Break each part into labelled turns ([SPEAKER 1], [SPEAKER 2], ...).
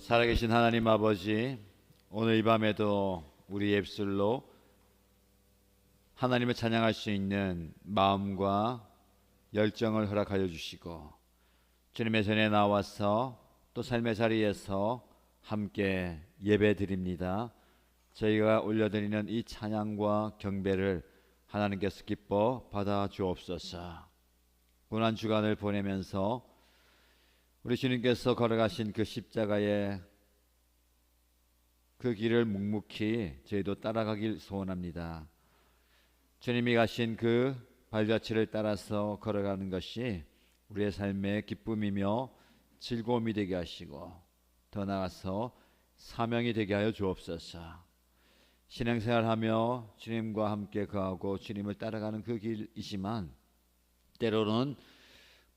[SPEAKER 1] 살아계신 하나님 아버지, 오늘 이 밤에도 우리 입술로 하나님을 찬양할 수 있는 마음과 열정을 허락하여 주시고, 주님의 전에 나와서 또 삶의 자리에서 함께 예배 드립니다. 저희가 올려드리는 이 찬양과 경배를 하나님께서 기뻐 받아 주옵소서. 고난 주간을 보내면서 우리 주님께서 걸어가신 그 십자가의 그 길을 묵묵히 저희도 따라가길 소원합니다. 주님이 가신 그 발자취를 따라서 걸어가는 것이 우리의 삶의 기쁨이며 즐거움이 되게 하시고, 더 나아가서 사명이 되게 하여 주옵소서. 신앙생활하며 주님과 함께 거하고 주님을 따라가는 그 길이지만 때로는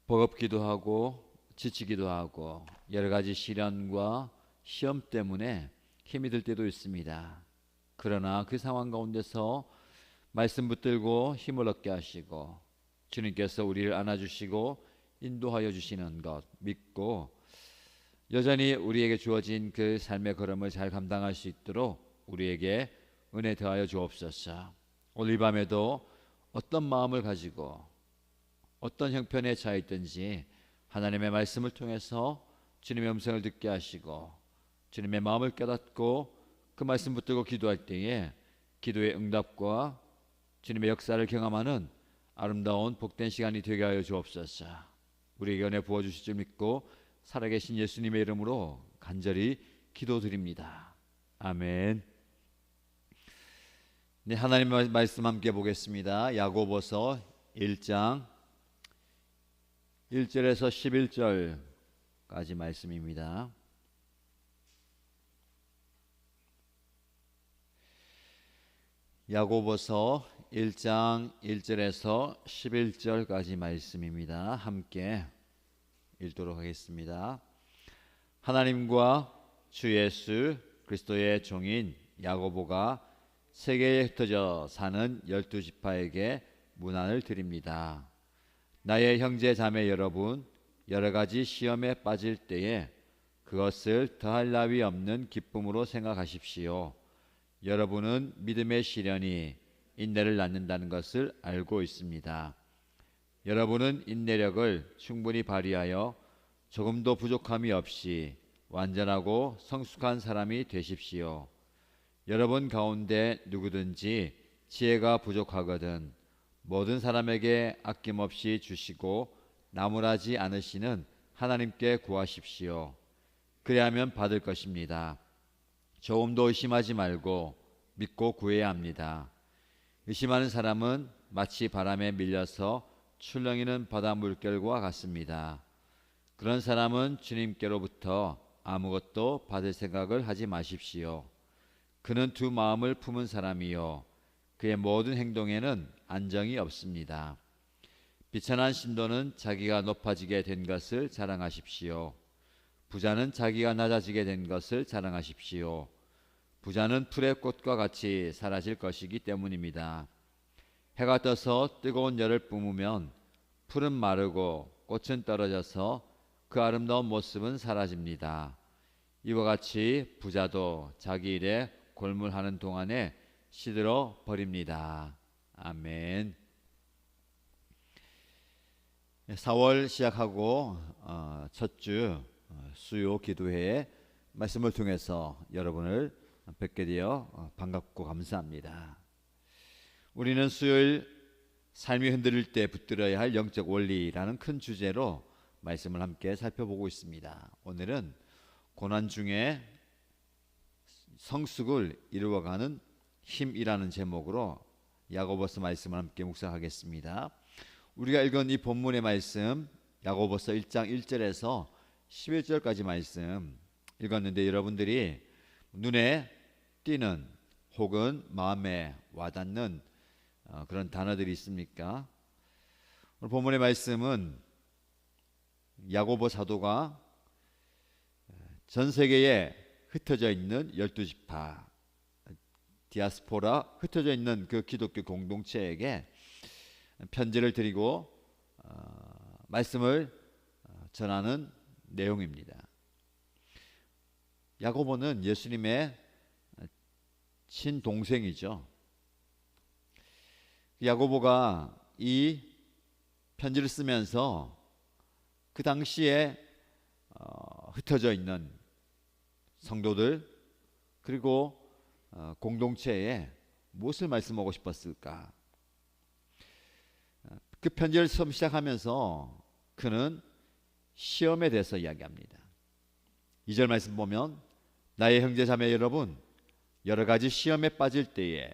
[SPEAKER 1] 버겁기도 하고 지치기도 하고 여러 가지 시련과 시험 때문에 힘이 들 때도 있습니다. 그러나 그 상황 가운데서 말씀 붙들고 힘을 얻게 하시고 주님께서 우리를 안아주시고 인도하여 주시는 것 믿고 여전히 우리에게 주어진 그 삶의 걸음을 잘 감당할 수 있도록 우리에게 은혜 더하여 주옵소서. 오늘 이 밤에도 어떤 마음을 가지고 어떤 형편에 처해 있든지 하나님의 말씀을 통해서 주님의 음성을 듣게 하시고 주님의 마음을 깨닫고 그 말씀 붙들고 기도할 때에 기도의 응답과 주님의 역사를 경험하는 아름다운 복된 시간이 되게 하여 주옵소서. 우리에게 은혜 부어주실 줄 믿고 살아계신 예수님의 이름으로 간절히 기도드립니다. 아멘. 네, 하나님의 말씀 함께 보겠습니다. 야고보서 1장 1절에서 11절까지 말씀입니다. 야고보서 1장 1절에서 11절까지 말씀입니다. 함께 읽도록 하겠습니다. 하나님과 주 예수 그리스도의 종인 야고보가 세계에 흩어져 사는 12지파에게 문안을 드립니다. 나의 형제 자매 여러분, 여러 가지 시험에 빠질 때에 그것을 더할 나위 없는 기쁨으로 생각하십시오. 여러분은 믿음의 시련이 인내를 낳는다는 것을 알고 있습니다. 여러분은 인내력을 충분히 발휘하여 조금도 부족함이 없이 완전하고 성숙한 사람이 되십시오. 여러분 가운데 누구든지 지혜가 부족하거든 모든 사람에게 아낌없이 주시고 나무라지 않으시는 하나님께 구하십시오. 그리하면 받을 것입니다. 조금도 의심하지 말고 믿고 구해야 합니다. 의심하는 사람은 마치 바람에 밀려서 출렁이는 바다 물결과 같습니다. 그런 사람은 주님께로부터 아무것도 받을 생각을 하지 마십시오. 그는 두 마음을 품은 사람이요 그의 모든 행동에는 안정이 없습니다. 비천한 신도는 자기가 높아지게 된 것을 자랑하십시오. 부자는 자기가 낮아지게 된 것을 자랑하십시오. 부자는 풀의 꽃과 같이 사라질 것이기 때문입니다. 해가 떠서 뜨거운 열을 뿜으면 풀은 마르고 꽃은 떨어져서 그 아름다운 모습은 사라집니다. 이와 같이 부자도 자기 일에 골몰하는 동안에 시들어 버립니다. 아멘. 4월 시작하고 첫 주 수요 기도회의 말씀을 통해서 여러분을 뵙게 되어 반갑고 감사합니다. 우리는 수요일 삶이 흔들릴 때 붙들어야 할 영적 원리라는 큰 주제로 말씀을 함께 살펴보고 있습니다. 오늘은 고난 중에 성숙을 이루어가는 힘이라는 제목으로 야고보서 말씀을 함께 묵상하겠습니다. 우리가 읽은 이 본문의 말씀 야고보서 1장 1절에서 11절까지 말씀 읽었는데 여러분들이 눈에 띄는 혹은 마음에 와닿는 그런 단어들이 있습니까? 오늘 본문의 말씀은 야고보 사도가 전 세계에 흩어져 있는 12지파 디아스포라 흩어져 있는 그 기독교 공동체에게 편지를 드리고 말씀을 전하는 내용입니다. 야고보는 예수님의 친동생이죠. 야고보가 이 편지를 쓰면서 그 당시에 흩어져 있는 성도들 그리고 공동체에 무엇을 말씀하고 싶었을까? 그 편지를 처음 시작하면서 그는 시험에 대해서 이야기합니다. 2절 말씀 보면 나의 형제 자매 여러분 여러 가지 시험에 빠질 때에,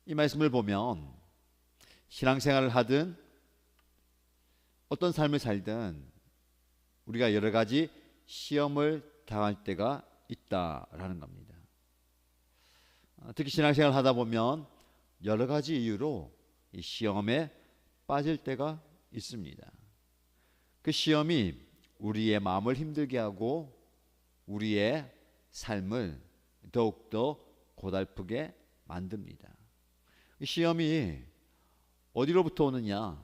[SPEAKER 1] 이 말씀을 보면 신앙생활을 하든 어떤 삶을 살든 우리가 여러 가지 시험을 당할 때가 있다라는 겁니다. 특히 신앙생활을 하다 보면 여러 가지 이유로 이 시험에 빠질 때가 있습니다. 그 시험이 우리의 마음을 힘들게 하고 우리의 삶을 더욱더 고달프게 만듭니다. 시험이 어디로부터 오느냐,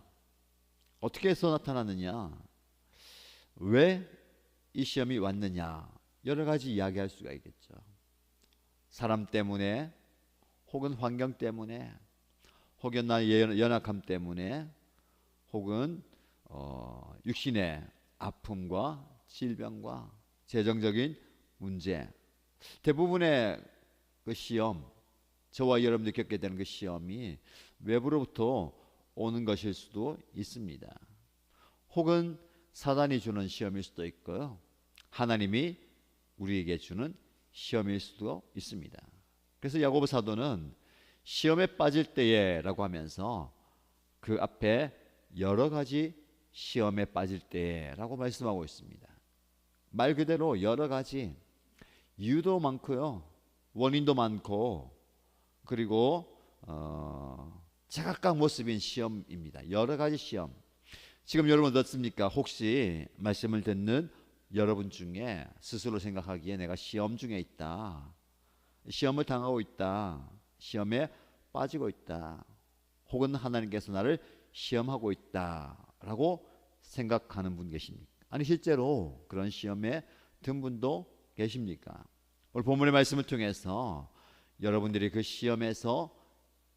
[SPEAKER 1] 어떻게 해서 나타나느냐, 왜 이 시험이 왔느냐, 여러 가지 이야기할 수가 있겠죠. 사람 때문에, 혹은 환경 때문에, 혹은 나의 연약함 때문에, 혹은 육신의 아픔과 질병과 재정적인 문제, 대부분의 그 시험, 저와 여러분들이 겪게 되는 그 시험이 외부로부터 오는 것일 수도 있습니다. 혹은 사단이 주는 시험일 수도 있고요, 하나님이 우리에게 주는 시험일 수도 있습니다. 그래서 야고보 사도는 시험에 빠질 때에라고 하면서 그 앞에 여러 가지 시험에 빠질 때라고 말씀하고 있습니다. 말 그대로 여러 가지, 이유도 많고요, 원인도 많고, 그리고 제각각 모습인 시험입니다. 여러 가지 시험. 지금 여러분 어떻습니까? 혹시 말씀을 듣는 여러분 중에 스스로 생각하기에 내가 시험 중에 있다, 시험을 당하고 있다, 시험에 빠지고 있다, 혹은 하나님께서 나를 시험하고 있다라고 생각하는 분 계십니까? 아니 실제로 그런 시험에 든 분도 계십니까? 오늘 본문의 말씀을 통해서 여러분들이 그 시험에서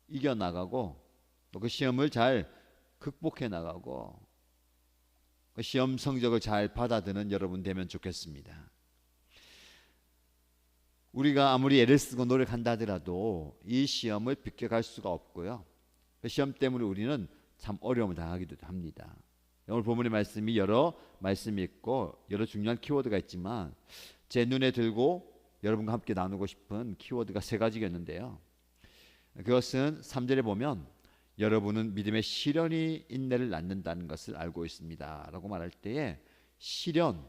[SPEAKER 1] 이겨나가고 또 그 시험을 잘 극복해 나가고 그 시험 성적을 잘 받아드는 여러분 되면 좋겠습니다. 우리가 아무리 애를 쓰고 노력한다 하더라도 이 시험을 비껴갈 수가 없고요, 그 시험 때문에 우리는 참 어려움을 당하기도 합니다. 오늘 본문의 말씀이 여러 말씀이 있고 여러 중요한 키워드가 있지만 제 눈에 들고 여러분과 함께 나누고 싶은 키워드가 세 가지가 있는데요, 그것은 3절에 보면 여러분은 믿음의 시련이 인내를 낳는다는 것을 알고 있습니다 라고 말할 때에 시련,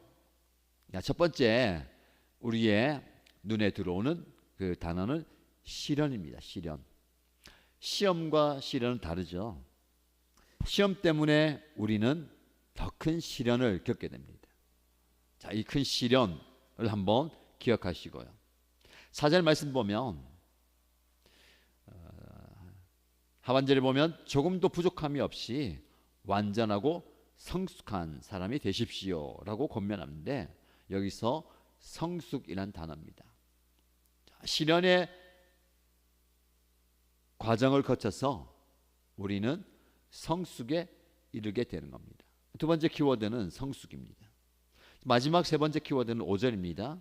[SPEAKER 1] 첫 번째 우리의 눈에 들어오는 그 단어는 시련입니다. 시련. 시험과 시련은 다르죠. 시험 때문에 우리는 더 큰 시련을 겪게 됩니다. 자, 이 큰 시련을 한번 기억하시고요, 4절 말씀 보면 하반절에 보면 조금도 부족함이 없이 완전하고 성숙한 사람이 되십시오 라고 권면하는데, 여기서 성숙이란 단어입니다. 시련의 과정을 거쳐서 우리는 성숙에 이르게 되는 겁니다. 두 번째 키워드는 성숙입니다. 마지막 세 번째 키워드는 5절입니다.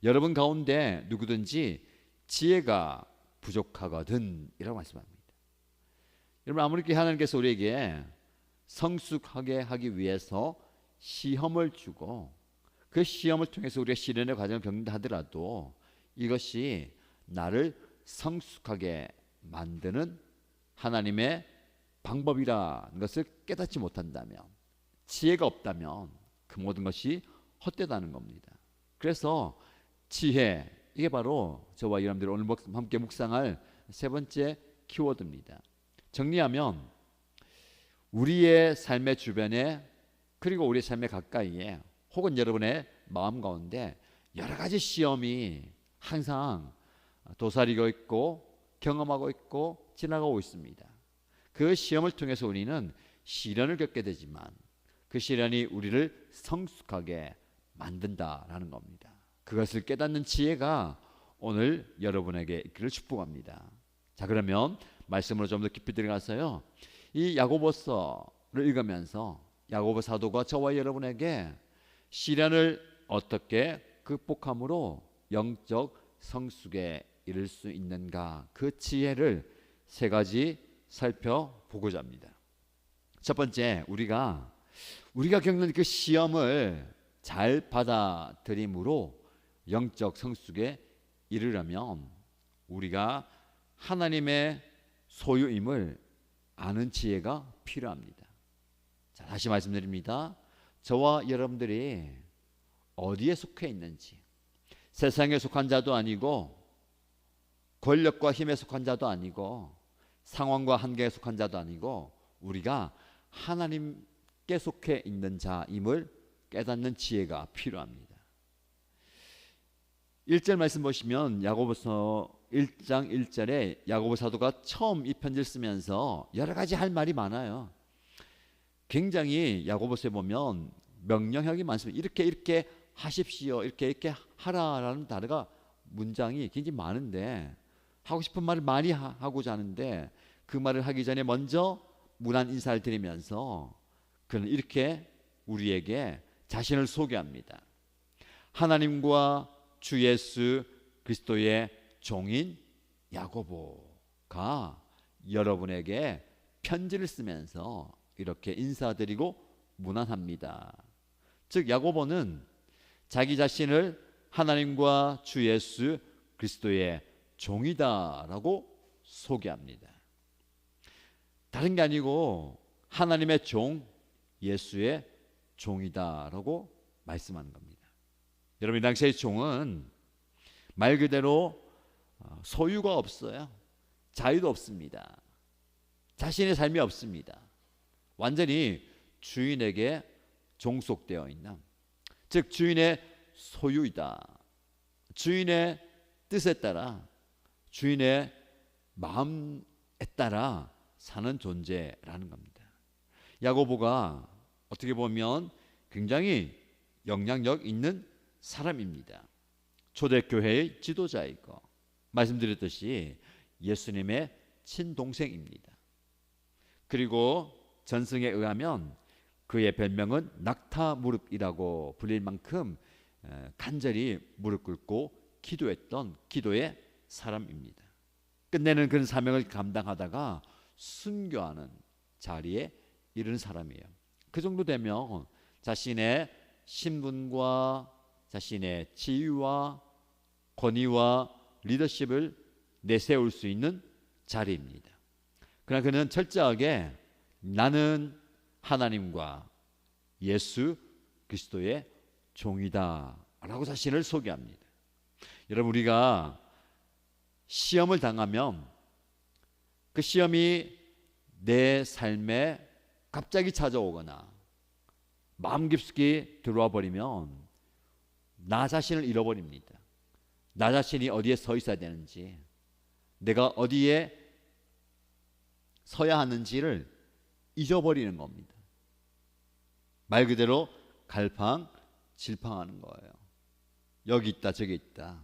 [SPEAKER 1] 여러분 가운데 누구든지 지혜가 부족하거든 이라고 말씀합니다. 여러분, 아무리 하나님께서 우리에게 성숙하게 하기 위해서 시험을 주고 그 시험을 통해서 우리가 시련의 과정을 겪는다 하더라도 이것이 나를 성숙하게 만드는 하나님의 방법이라는 것을 깨닫지 못한다면, 지혜가 없다면 그 모든 것이 헛되다는 겁니다. 그래서 지혜, 이게 바로 저와 여러분들이 오늘 함께 묵상할 세 번째 키워드입니다. 정리하면 우리의 삶의 주변에, 그리고 우리의 삶의 가까이에, 혹은 여러분의 마음 가운데 여러 가지 시험이 항상 도사리고 있고 경험하고 있고 지나가고 있습니다. 그 시험을 통해서 우리는 시련을 겪게 되지만 그 시련이 우리를 성숙하게 만든다라는 겁니다. 그것을 깨닫는 지혜가 오늘 여러분에게 있기를 축복합니다. 자, 그러면 말씀으로 좀 더 깊이 들어가서요, 이 야고보서를 읽으면서 야고보 사도가 저와 여러분에게 시련을 어떻게 극복함으로 영적 성숙에 이를 수 있는가, 그 지혜를 세 가지 살펴보고자 합니다. 첫 번째, 우리가 겪는 그 시험을 잘 받아들임으로 영적 성숙에 이르려면 우리가 하나님의 소유임을 아는 지혜가 필요합니다. 자, 다시 말씀드립니다. 저와 여러분들이 어디에 속해 있는지, 세상에 속한 자도 아니고 권력과 힘에 속한 자도 아니고 상황과 한계에 속한 자도 아니고 우리가 하나님께 속해 있는 자임을 깨닫는 지혜가 필요합니다. 1절 말씀 보시면 야고보서 1장 1절에 야고보 사도가 처음 이 편지를 쓰면서 여러 가지 할 말이 많아요. 굉장히 야고보서에 보면 명령형이 많습니다. 이렇게 하십시오, 이렇게 하라라는 단어가, 문장이 굉장히 많은데, 하고 싶은 말을 많이 하고자 하는데 그 말을 하기 전에 먼저 문안 인사를 드리면서 그는 이렇게 우리에게 자신을 소개합니다. 하나님과 주 예수 그리스도의 종인 야고보가 여러분에게 편지를 쓰면서 이렇게 인사드리고 문안합니다. 즉 야고보는 자기 자신을 하나님과 주 예수 그리스도의 종이다라고 소개합니다. 다른 게 아니고 하나님의 종, 예수의 종이다라고 말씀하는 겁니다. 여러분, 이 당시의 종은 말 그대로 소유가 없어요. 자유도 없습니다. 자신의 삶이 없습니다. 완전히 주인에게 종속되어 있는, 즉 주인의 소유이다. 주인의 뜻에 따라, 주인의 마음에 따라 사는 존재라는 겁니다. 야고보가 어떻게 보면 굉장히 영향력 있는 사람입니다. 초대교회의 지도자이고 말씀드렸듯이 예수님의 친동생입니다. 그리고 전승에 의하면 그의 별명은 낙타무릎이라고 불릴 만큼 간절히 무릎 꿇고 기도했던 기도의 사람입니다. 끝내는 그런 사명을 감당하다가 순교하는 자리에 이른 사람이에요. 그 정도 되면 자신의 신분과 자신의 지위와 권위와 리더십을 내세울 수 있는 자리입니다. 그러나 그는 철저하게 나는 하나님과 예수 그리스도의 종이다 라고 자신을 소개합니다. 여러분, 우리가 시험을 당하면 그 시험이 내 삶에 갑자기 찾아오거나 마음 깊숙이 들어와 버리면 나 자신을 잃어버립니다. 나 자신이 어디에 서 있어야 되는지, 내가 어디에 서야 하는지를 잊어버리는 겁니다. 말 그대로 갈팡질팡하는 거예요. 여기 있다 저기 있다.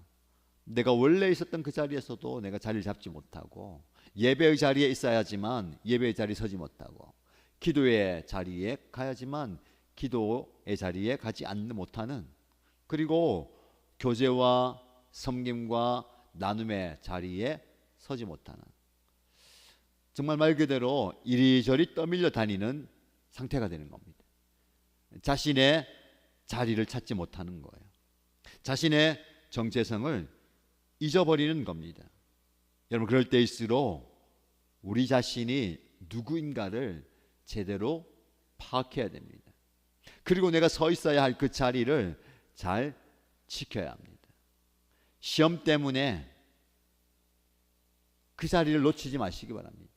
[SPEAKER 1] 내가 원래 있었던 그 자리에서도 내가 자리를 잡지 못하고, 예배의 자리에 있어야지만 예배의 자리에 서지 못하고, 기도의 자리에 가야지만 기도의 자리에 가지 않는 못하는, 그리고 교제와 섬김과 나눔의 자리에 서지 못하는, 정말 말 그대로 이리저리 떠밀려 다니는 상태가 되는 겁니다. 자신의 자리를 찾지 못하는 거예요. 자신의 정체성을 잊어버리는 겁니다. 여러분, 그럴 때일수록 우리 자신이 누구인가를 제대로 파악해야 됩니다. 그리고 내가 서 있어야 할 그 자리를 잘 지켜야 합니다. 시험 때문에 그 자리를 놓치지 마시기 바랍니다.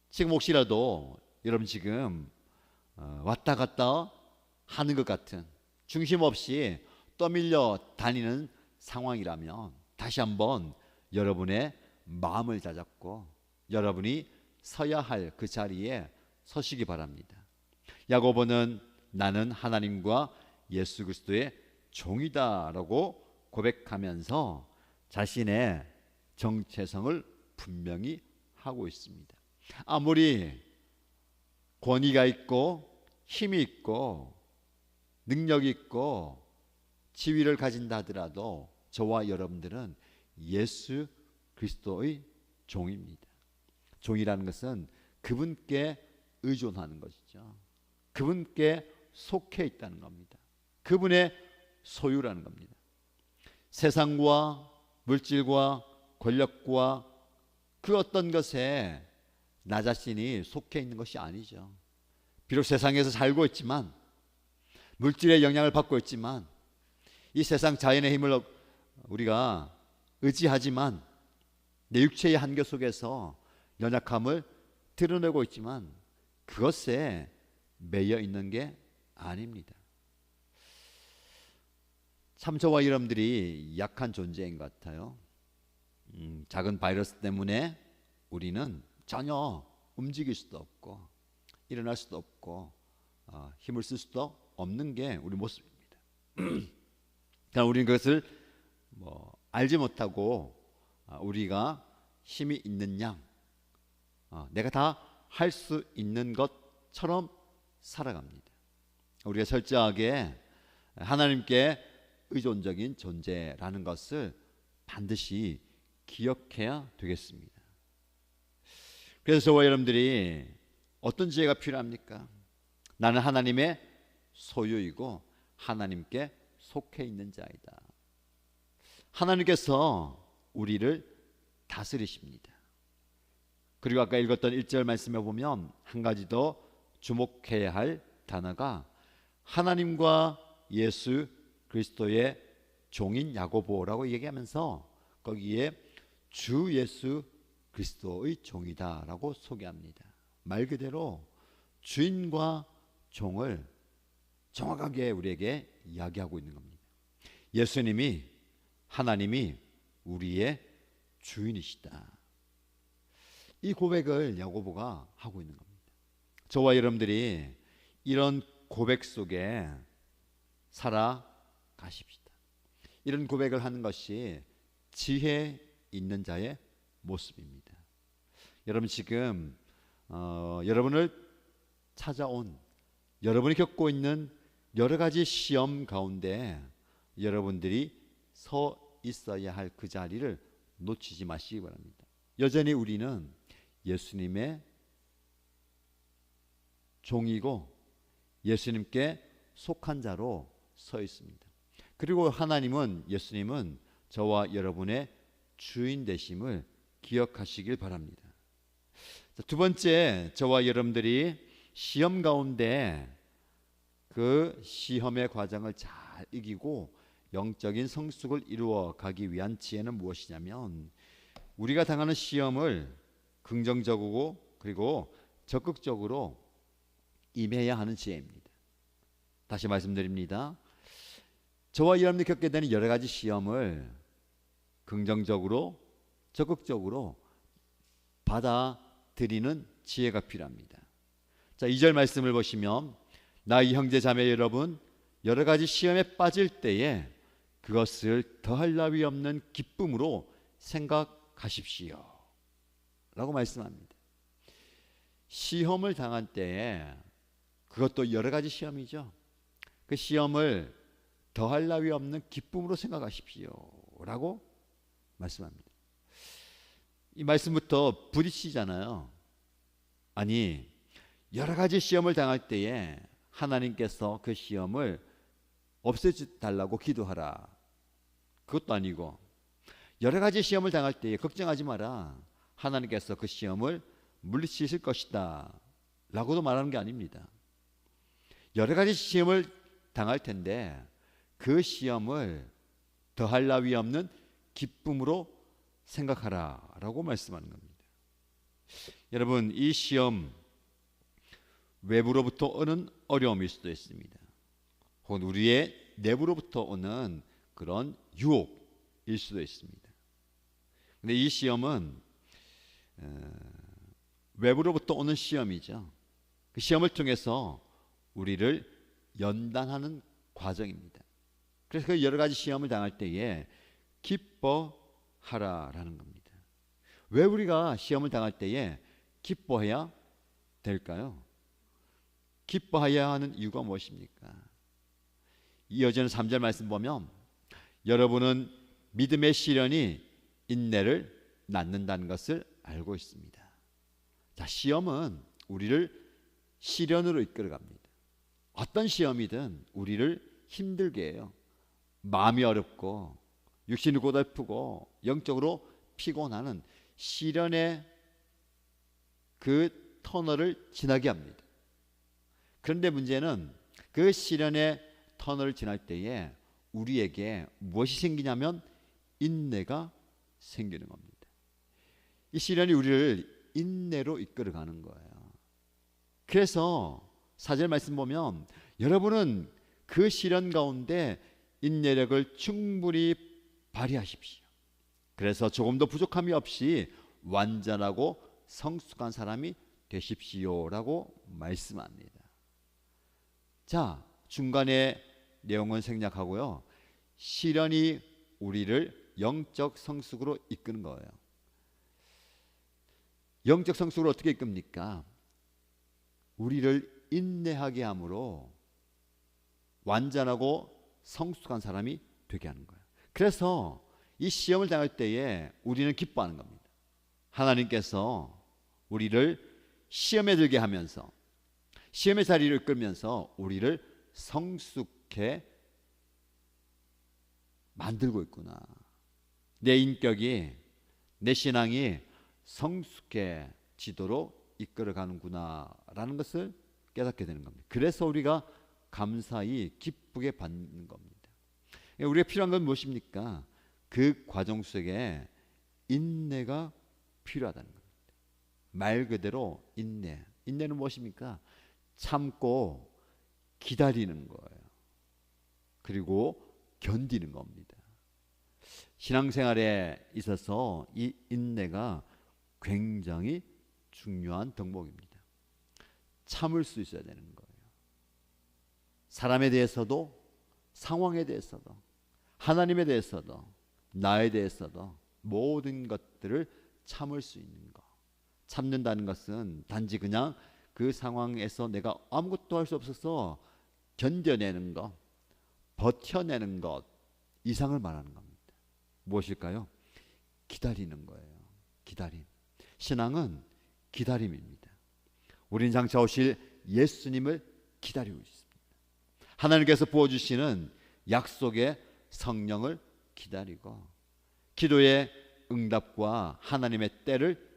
[SPEAKER 1] 지금 혹시라도 여러분 지금 왔다 갔다 하는 것 같은, 중심 없이 떠밀려 다니는 상황이라면 다시 한번 여러분의 마음을 다잡고 여러분이 서야 할 그 자리에 서시기 바랍니다. 야고보는 나는 하나님과 예수 그리스도의 종이다라고 고백하면서 자신의 정체성을 분명히 하고 있습니다. 아무리 권위가 있고 힘이 있고 능력이 있고 지위를 가진다 하더라도 저와 여러분들은 예수 그리스도의 종입니다. 종이라는 것은 그분께 의존하는 것이죠. 그분께 속해 있다는 겁니다. 그분의 소유라는 겁니다. 세상과 물질과 권력과 그 어떤 것에 나 자신이 속해 있는 것이 아니죠. 비록 세상에서 살고 있지만, 물질의 영향을 받고 있지만, 이 세상 자연의 힘을 우리가 의지하지만 내 육체의 한계 속에서 연약함을 드러내고 있지만 그것에 매여 있는 게 아닙니다. 참 저와 여러분들이 약한 존재인 것 같아요. 작은 바이러스 때문에 우리는 전혀 움직일 수도 없고 일어날 수도 없고 힘을 쓸 수도 없는 게 우리 모습입니다. 그러니까 우리는 그것을 알지 못하고 우리가 힘이 있는 양, 내가 다 할 수 있는 것처럼 살아갑니다. 우리가 철저하게 하나님께 의존적인 존재라는 것을 반드시 기억해야 되겠습니다. 그래서 저와 여러분들이 어떤 지혜가 필요합니까? 나는 하나님의 소유이고 하나님께 속해 있는 자이다. 하나님께서 우리를 다스리십니다. 그리고 아까 읽었던 1절 말씀에 보면 한 가지 더 주목해야 할 단어가 하나님과 예수 그리스도의 종인 야고보라고 얘기하면서 거기에 주 예수 그리스도의 종이다라고 소개합니다. 말 그대로 주인과 종을 정확하게 우리에게 이야기하고 있는 겁니다. 예수님이, 하나님이 우리의 주인이시다. 이 고백을 야고보가 하고 있는 겁니다. 저와 여러분들이 이런 고백 속에 살아가십시다. 이런 고백을 하는 것이 지혜 있는 자의 모습입니다. 여러분 지금 여러분을 찾아온, 여러분이 겪고 있는 여러 가지 시험 가운데 여러분들이 서 있어야 할 그 자리를 놓치지 마시기 바랍니다. 여전히 우리는 예수님의 종이고 예수님께 속한 자로 서 있습니다. 그리고 하나님은, 예수님은 저와 여러분의 주인 되심을 기억하시길 바랍니다. 두 번째, 저와 여러분들이 시험 가운데 그 시험의 과정을 잘 이기고 영적인 성숙을 이루어 가기 위한 지혜는 무엇이냐면 우리가 당하는 시험을 긍정적이고 그리고 적극적으로 임해야 하는 지혜입니다. 다시 말씀드립니다. 저와 여러분이 겪게 되는 여러 가지 시험을 긍정적으로 적극적으로 받아들이는 지혜가 필요합니다. 자, 2절 말씀을 보시면 나의 형제 자매 여러분, 여러 가지 시험에 빠질 때에 그것을 더할 나위 없는 기쁨으로 생각하십시오 라고 말씀합니다. 시험을 당한 때에, 그것도 여러 가지 시험이죠, 그 시험을 더할 나위 없는 기쁨으로 생각하십시오 라고 말씀합니다. 이 말씀부터 부딪히잖아요. 아니, 여러 가지 시험을 당할 때에 하나님께서 그 시험을 없애달라고 기도하라, 그것도 아니고 여러 가지 시험을 당할 때에 걱정하지 마라, 하나님께서 그 시험을 물리치실 것이다 라고도 말하는 게 아닙니다. 여러 가지 시험을 당할 텐데 그 시험을 더할 나위 없는 기쁨으로 생각하라 라고 말씀하는 겁니다. 여러분, 이 시험 외부로부터 오는 어려움일 수도 있습니다. 혹은 우리의 내부로부터 오는 그런 유혹일 수도 있습니다. 근데 이 시험은 외부로부터 오는 시험이죠. 그 시험을 통해서 우리를 연단하는 과정입니다. 그래서 그 여러 가지 시험을 당할 때에 기뻐하라라는 겁니다. 왜 우리가 시험을 당할 때에 기뻐해야 될까요? 기뻐해야 하는 이유가 무엇입니까? 이어지는 3절 말씀 보면 여러분은 믿음의 시련이 인내를 낳는다는 것을 알고 있습니다. 자, 시험은 우리를 시련으로 이끌어갑니다. 어떤 시험이든 우리를 힘들게 해요. 마음이 어렵고 육신이 고달프고 영적으로 피곤하는 시련의 그 터널을 지나게 합니다. 그런데 문제는 그 시련의 터널을 지날 때에 우리에게 무엇이 생기냐면 인내가 생기는 겁니다. 이 시련이 우리를 인내로 이끌어가는 거예요. 그래서 4절 말씀 보면 여러분은 그 시련 가운데 인내력을 충분히 발휘하십시오. 그래서 조금도 부족함이 없이 완전하고 성숙한 사람이 되십시오라고 말씀합니다. 자, 중간에 내용은 생략하고요. 시련이 우리를 영적 성숙으로 이끄는 거예요. 영적 성숙으로 어떻게 이끕니까? 우리를 인내하게 함으로 완전하고 성숙한 사람이 되게 하는 거예요. 그래서 이 시험을 당할 때에 우리는 기뻐하는 겁니다. 하나님께서 우리를 시험에 들게 하면서 시험의 자리를 이끌면서 우리를 성숙해 만들고 있구나. 내 인격이, 내 신앙이 성숙해지도록 이끌어가는구나 라는 것을 깨닫게 되는 겁니다. 그래서 우리가 감사히 기쁘게 받는 겁니다. 우리가 필요한 건 무엇입니까? 그 과정 속에 인내가 필요하다는 겁니다. 말 그대로 인내. 인내는 무엇입니까? 참고 기다리는 거예요. 그리고 견디는 겁니다. 신앙생활에 있어서 이 인내가 굉장히 중요한 덕목입니다. 참을 수 있어야 되는 거예요. 사람에 대해서도, 상황에 대해서도, 하나님에 대해서도, 나에 대해서도 모든 것들을 참을 수 있는 것. 참는다는 것은 단지 그냥 그 상황에서 내가 아무것도 할 수 없어서 견뎌내는 것, 버텨내는 것 이상을 말하는 겁니다. 무엇일까요? 기다리는 거예요. 기다림. 신앙은 기다림입니다. 우린 장차 오실 예수님을 기다리고 있습니다. 하나님께서 부어주시는 약속의 성령을 기다리고 기도의 응답과 하나님의 때를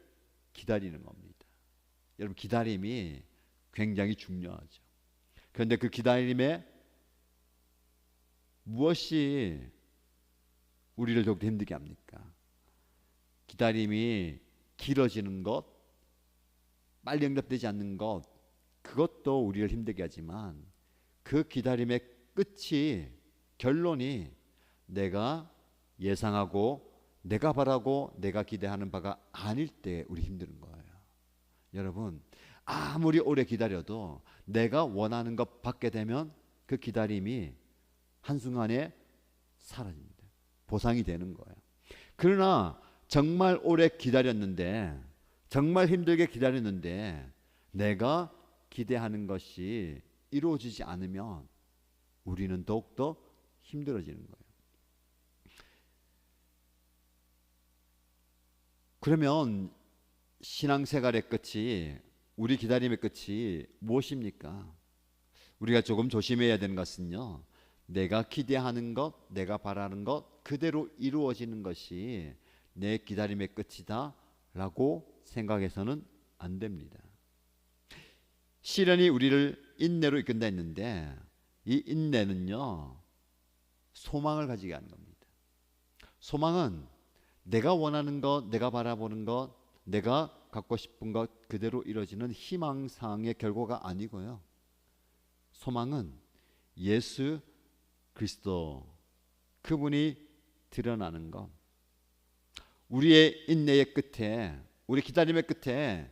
[SPEAKER 1] 기다리는 겁니다. 여러분, 기다림이 굉장히 중요하죠. 그런데 그 기다림에 무엇이 우리를 더욱 힘들게 합니까? 기다림이 길어지는 것, 빨리 응답되지 않는 것, 그것도 우리를 힘들게 하지만 그 기다림의 끝이, 결론이 내가 예상하고 내가 바라고 내가 기대하는 바가 아닐 때 우리 힘드는 거예요. 여러분, 아무리 오래 기다려도 내가 원하는 것 받게 되면 그 기다림이 한순간에 사라집니다. 보상이 되는 거예요. 그러나 정말 오래 기다렸는데, 정말 힘들게 기다렸는데 내가 기대하는 것이 이루어지지 않으면 우리는 더욱더 힘들어지는 거예요. 그러면 신앙생활의 끝이, 우리 기다림의 끝이 무엇입니까? 우리가 조금 조심해야 되는 것은요, 내가 기대하는 것, 내가 바라는 것 그대로 이루어지는 것이 내 기다림의 끝이다 라고 생각해서는 안 됩니다. 시련이 우리를 인내로 이끈다 했는데 이 인내는요, 소망을 가지게 하는 겁니다. 소망은 내가 원하는 것, 내가 바라보는 것, 내가 갖고 싶은 것 그대로 이루어지는 희망사항의 결과가 아니고요. 소망은 예수 그리스도, 그분이 드러나는 것. 우리의 인내의 끝에, 우리 기다림의 끝에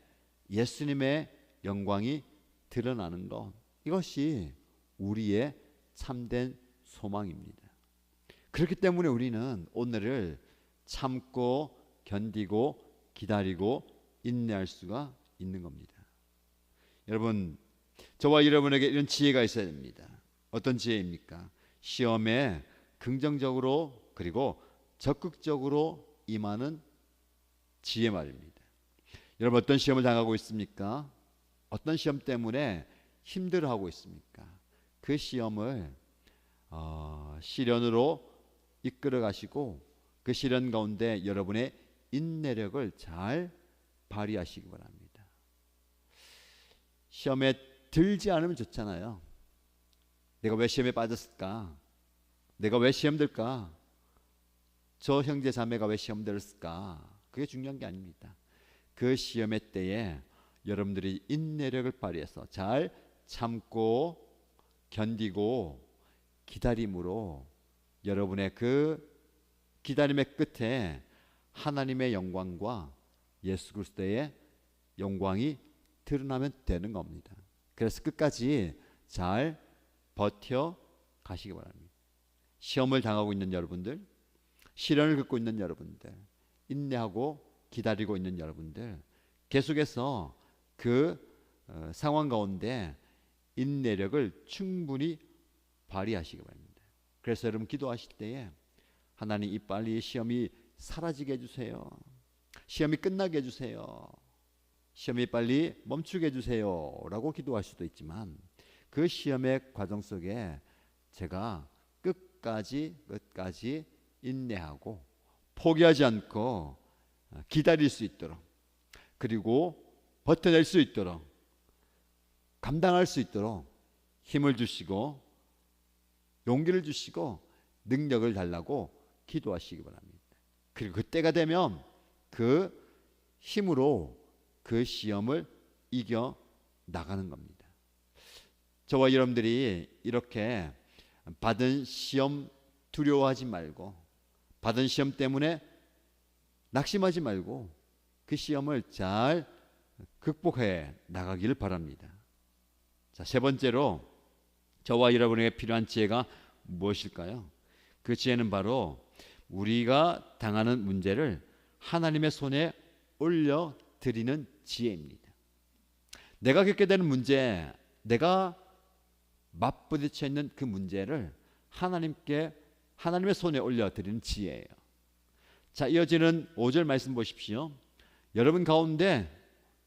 [SPEAKER 1] 예수님의 영광이 드러나는 것. 이것이 우리의 참된 소망입니다. 그렇기 때문에 우리는 오늘을 참고 견디고 기다리고 인내할 수가 있는 겁니다. 여러분, 저와 여러분에게 이런 지혜가 있어야 됩니다. 어떤 지혜입니까? 시험에 긍정적으로 그리고 적극적으로 임하는 지혜 말입니다. 여러분, 어떤 시험을 당하고 있습니까? 어떤 시험 때문에 힘들어하고 있습니까? 그 시험을 시련으로 이끌어 가시고 그 시련 가운데 여러분의 인내력을 잘 발휘하시기 바랍니다. 시험에 들지 않으면 좋잖아요. 내가 왜 시험에 빠졌을까? 내가 왜 시험 들까? 저 형제 자매가 왜 시험 들었을까? 그게 중요한 게 아닙니다. 그 시험의 때에 여러분들이 인내력을 발휘해서 잘 참고 견디고 기다림으로 여러분의 그 기다림의 끝에 하나님의 영광과 예수 그리스도의 영광이 드러나면 되는 겁니다. 그래서 끝까지 잘 버텨 가시기 바랍니다. 시험을 당하고 있는 여러분들, 시련을 겪고 있는 여러분들, 인내하고 기다리고 있는 여러분들, 계속해서 그 상황 가운데 인내력을 충분히 발휘하시기 바랍니다. 그래서 여러분 기도하실 때에 하나님, 이 빨리 시험이 사라지게 해주세요. 시험이 끝나게 해주세요. 시험이 빨리 멈추게 해주세요 라고 기도할 수도 있지만, 그 시험의 과정 속에 제가 끝까지 인내하고 포기하지 않고 기다릴 수 있도록, 그리고 버텨낼 수 있도록, 감당할 수 있도록 힘을 주시고 용기를 주시고 능력을 달라고 기도하시기 바랍니다. 그리고 그때가 되면 그 힘으로 그 시험을 이겨 나가는 겁니다. 저와 여러분들이 이렇게 받은 시험 두려워하지 말고, 받은 시험 때문에 낙심하지 말고 그 시험을 잘 극복해 나가기를 바랍니다. 자, 세 번째로 저와 여러분에게 필요한 지혜가 무엇일까요? 그 지혜는 바로 우리가 당하는 문제를 하나님의 손에 올려드리는 지혜입니다. 내가 겪게 되는 문제, 내가 맞부딪혀 있는 그 문제를 하나님의 손에 올려드리는 지혜예요. 자, 이어지는 5절 말씀 보십시오. 여러분 가운데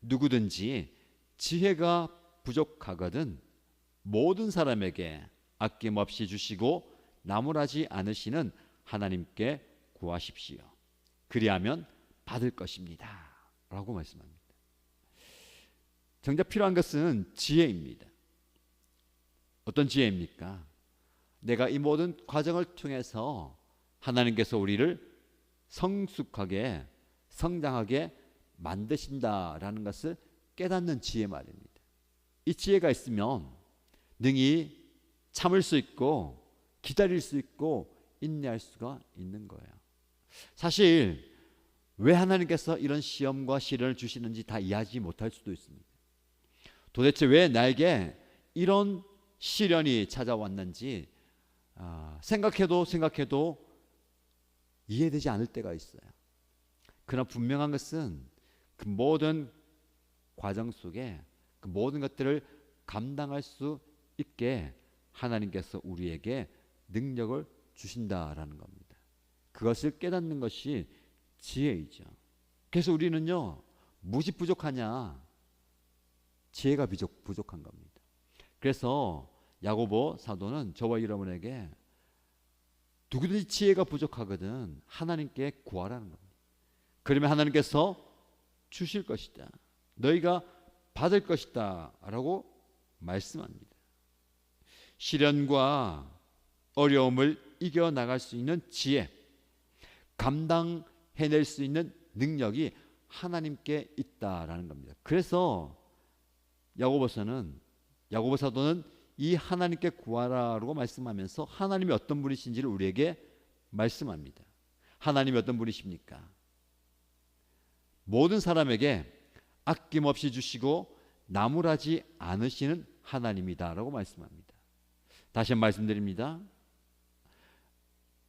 [SPEAKER 1] 누구든지 지혜가 부족하거든 모든 사람에게 아낌없이 주시고 나무라지 않으시는 하나님께 구하십시오. 그리하면 받을 것입니다 라고 말씀합니다. 정작 필요한 것은 지혜입니다. 어떤 지혜입니까? 내가 이 모든 과정을 통해서 하나님께서 우리를 성숙하게 성장하게 만드신다라는 것을 깨닫는 지혜 말입니다. 이 지혜가 있으면 능히 참을 수 있고 기다릴 수 있고 인내할 수가 있는 거예요. 사실 왜 하나님께서 이런 시험과 시련을 주시는지 다 이해하지 못할 수도 있습니다. 도대체 왜 나에게 이런 시련이 찾아왔는지 생각해도 이해되지 않을 때가 있어요. 그러나 분명한 것은 그 모든 과정 속에 그 모든 것들을 감당할 수 있게 하나님께서 우리에게 능력을 주신다라는 겁니다. 그것을 깨닫는 것이 지혜이죠. 그래서 우리는요, 무엇이 부족하냐? 지혜가 부족한 겁니다. 그래서 야고보 사도는 저와 여러분에게 누구든지 지혜가 부족하거든 하나님께 구하라는 겁니다. 그러면 하나님께서 주실 것이다, 너희가 받을 것이다 라고 말씀합니다. 시련과 어려움을 이겨나갈 수 있는 지혜, 감당해낼 수 있는 능력이 하나님께 있다라는 겁니다. 그래서 야고보 사도는 이 하나님께 구하라라고 말씀하면서 하나님이 어떤 분이신지를 우리에게 말씀합니다. 하나님이 어떤 분이십니까? 모든 사람에게 아낌없이 주시고 나무라지 않으시는 하나님이다라고 말씀합니다. 다시 한번 말씀드립니다.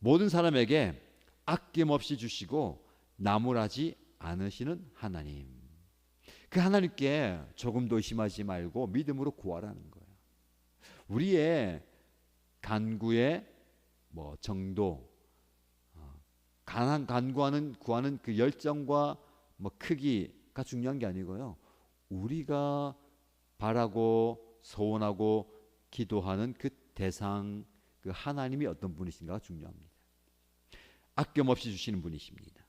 [SPEAKER 1] 모든 사람에게 아낌없이 주시고 나무라지 않으시는 하나님. 그 하나님께 조금도 의심하지 말고 믿음으로 구하라는 거예요. 우리의 간구의 정도, 구하는 그 열정과 크기가 중요한 게 아니고요. 우리가 바라고 소원하고 기도하는 그 대상, 그 하나님이 어떤 분이신가가 중요합니다. 아낌없이 주시는 분이십니다.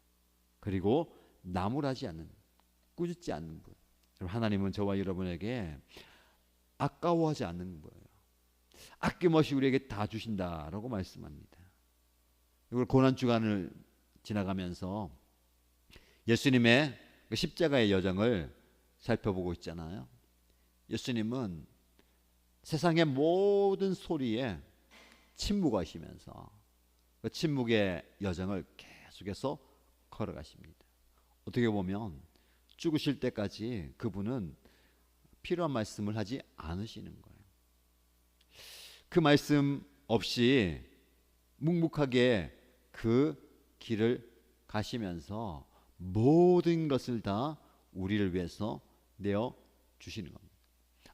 [SPEAKER 1] 그리고 나무라지 않는, 꾸짖지 않는 분. 하나님은 저와 여러분에게 아까워하지 않는 거예요. 아낌없이 우리에게 다 주신다라고 말씀합니다. 이걸 고난주간을 지나가면서 예수님의 십자가의 여정을 살펴보고 있잖아요. 예수님은 세상의 모든 소리에 침묵하시면서 그 침묵의 여정을 계속해서 걸어가십니다. 어떻게 보면 죽으실 때까지 그분은 필요한 말씀을 하지 않으시는 거예요. 그 말씀 없이 묵묵하게 그 길을 가시면서 모든 것을 다 우리를 위해서 내어 주시는 겁니다.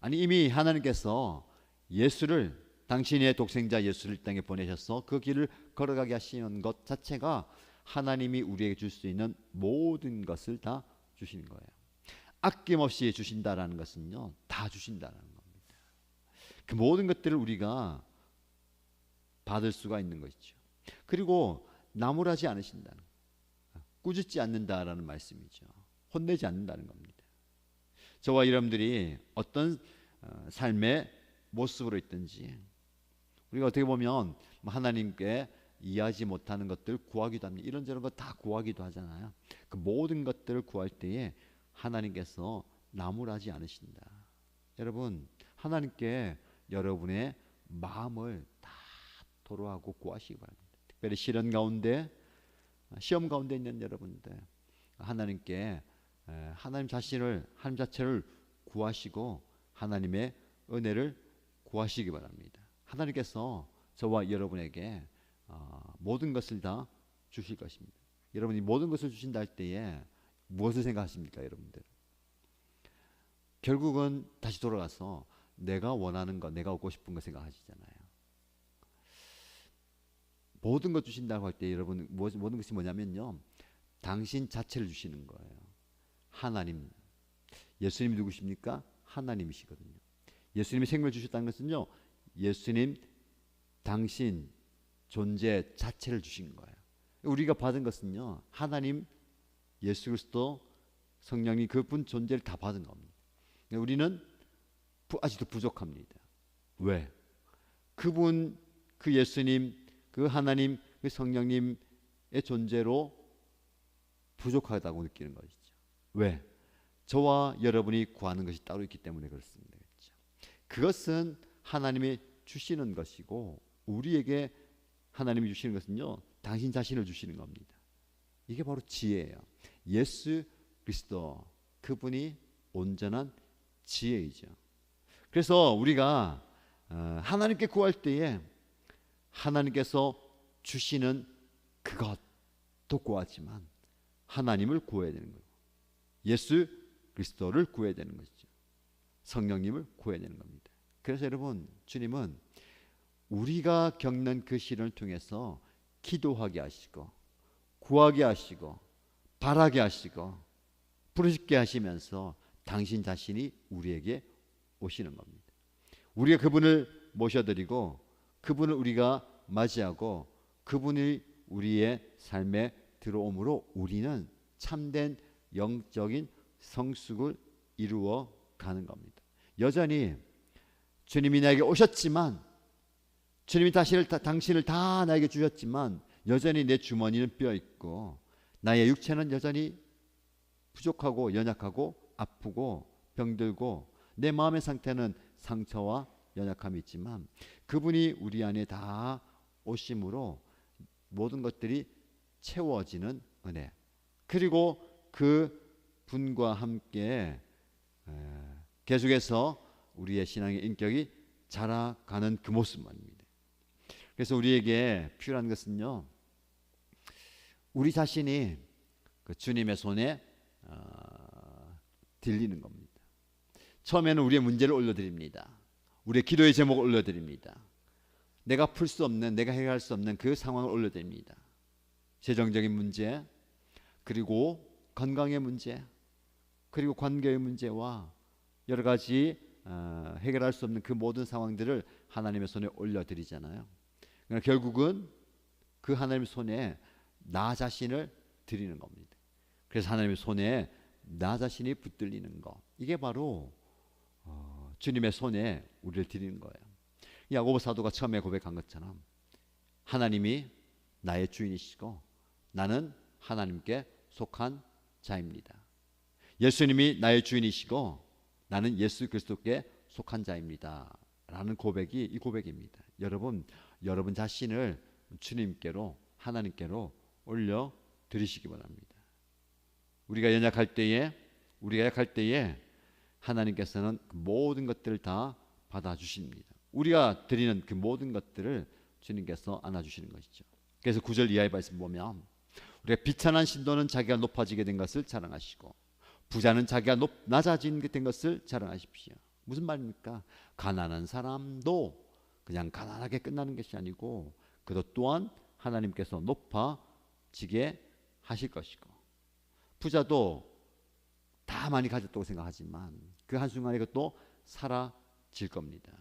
[SPEAKER 1] 아니, 이미 하나님께서 예수를, 당신의 독생자 예수를 땅에 보내셔서 그 길을 걸어가게 하시는 것 자체가 하나님이 우리에게 줄 수 있는 모든 것을 다 주시는 거예요. 아낌없이 주신다라는 것은요, 다 주신다라는 겁니다. 그 모든 것들을 우리가 받을 수가 있는 것이죠. 그리고 나무라지 않으신다는, 꾸짖지 않는다라는 말씀이죠. 혼내지 않는다는 겁니다. 저와 여러분들이 어떤 삶의 모습으로 있든지 우리가 어떻게 보면 하나님께 이해하지 못하는 것들 구하기도 합니다. 이런저런 것 다 구하기도 하잖아요. 그 모든 것들을 구할 때에 하나님께서 나무라지 않으신다. 여러분, 하나님께 여러분의 마음을 다 토로하고 구하시기 바랍니다. 특별히 시험 가운데 있는 여러분들, 하나님께 하나님 자체를 구하시고 하나님의 은혜를 구하시기 바랍니다. 하나님께서 저와 여러분에게 모든 것을 다 주실 것입니다. 여러분이 모든 것을 주신다 할 때에 무엇을 생각하십니까, 여러분들? 결국은 다시 돌아가서 내가 원하는 것, 내가 얻고 싶은 것 생각하시잖아요. 모든 것 주신다고 할 때 여러분 모든 것이 뭐냐면요, 당신 자체를 주시는 거예요. 하나님, 예수님이 누구십니까? 하나님이시거든요. 예수님이 생명을 주셨다는 것은요, 예수님 당신 존재 자체를 주신 거예요. 우리가 받은 것은요, 하나님, 예수 그리스도, 성령이 그분 존재를 다 받은 겁니다. 우리는 아직도 부족합니다. 왜? 그분, 그 예수님, 그 하나님, 그 성령님의 존재로 부족하다고 느끼는 것이죠. 왜? 저와 여러분이 구하는 것이 따로 있기 때문에 그렇습니다. 그렇죠? 그것은 하나님이 주시는 것이고, 우리에게 하나님이 주시는 것은요, 당신 자신을 주시는 겁니다. 이게 바로 지혜예요. 예수 그리스도, 그분이 온전한 지혜이죠. 그래서 우리가 하나님께 구할 때에 하나님께서 주시는 그것도 구하지만 하나님을 구해야 되는 거예요. 예수 그리스도를 구해야 되는 것이죠. 성령님을 구해야 되는 겁니다. 그래서 여러분, 주님은 우리가 겪는 그 시련을 통해서 기도하게 하시고 구하게 하시고 바라게 하시고 부르짖게 하시면서 당신 자신이 우리에게 오시는 겁니다. 우리가 그분을 모셔드리고 그분을 우리가 맞이하고 그분이 우리의 삶에 들어옴으로 우리는 참된 영적인 성숙을 이루어 가는 겁니다. 여전히 주님이 나에게 오셨지만, 주님이 당신을 다 나에게 주셨지만 여전히 내 주머니는 비어있고 나의 육체는 여전히 부족하고 연약하고 아프고 병들고 내 마음의 상태는 상처와 연약함이 있지만 그분이 우리 안에 다 오심으로 모든 것들이 채워지는 은혜, 그리고 그 분과 함께 계속해서 우리의 신앙의 인격이 자라가는 그 모습만입니다. 그래서 우리에게 필요한 것은요, 우리 자신이 그 주님의 손에 들리는 겁니다. 처음에는 우리의 문제를 올려드립니다. 우리의 기도의 제목을 올려드립니다. 내가 풀 수 없는, 내가 해결할 수 없는 그 상황을 올려드립니다. 재정적인 문제, 그리고 건강의 문제, 그리고 관계의 문제와 여러 가지 해결할 수 없는 그 모든 상황들을 하나님의 손에 올려드리잖아요. 그러나 결국은 그 하나님의 손에 나 자신을 드리는 겁니다. 그래서 하나님의 손에 나 자신이 붙들리는 것, 이게 바로 주님의 손에 우리를 드리는 거예요. 야고보 사도가 처음에 고백한 것처럼 하나님이 나의 주인이시고 나는 하나님께 속한 자입니다. 예수님이 나의 주인이시고 나는 예수 그리스도께 속한 자입니다 라는 고백이 이 고백입니다. 여러분 자신을 주님께로, 하나님께로 올려드리시기 바랍니다. 우리가 약할 때에 하나님께서는 그 모든 것들을 다 받아주십니다. 우리가 드리는 그 모든 것들을 주님께서 안아주시는 것이죠. 그래서 9절 이하의 말씀 보면 우리가 비천한 신도는 자기가 높아지게 된 것을 자랑하시고 부자는 자기가 낮아지게 된 것을 자랑하십시오. 무슨 말입니까? 가난한 사람도 그냥 가난하게 끝나는 것이 아니고 그도 또한 하나님께서 높아지게 하실 것이고, 부자도 다 많이 가졌다고 생각하지만 그 한순간에 그것도 사라질 겁니다.